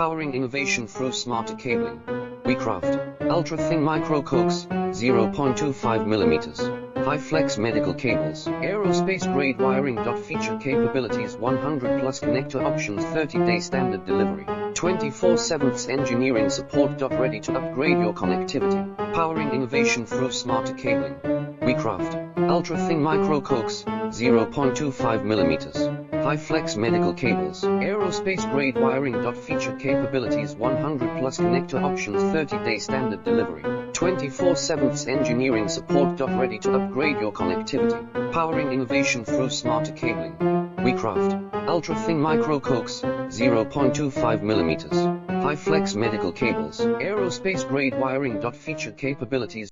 Powering innovation through smarter cabling. We craft ultra-thin micro-coax, 0.25 millimeters. High-flex medical cables, aerospace-grade wiring. Feature capabilities 100 plus connector options, 30-day standard delivery, 24/7 engineering support. Ready to upgrade your connectivity. Powering innovation through smarter cabling. We craft ultra-thin micro-coax, 0.25 millimeters. High-flex medical cables, aerospace-grade wiring. Feature capabilities 100 plus connector options, 30-day standard delivery, 24/7 engineering support. Ready to upgrade your connectivity. Powering innovation through smarter cabling. We craft ultra-thin micro-coax, 0.25 millimeters. High-flex medical cables, aerospace-grade wiring. Feature capabilities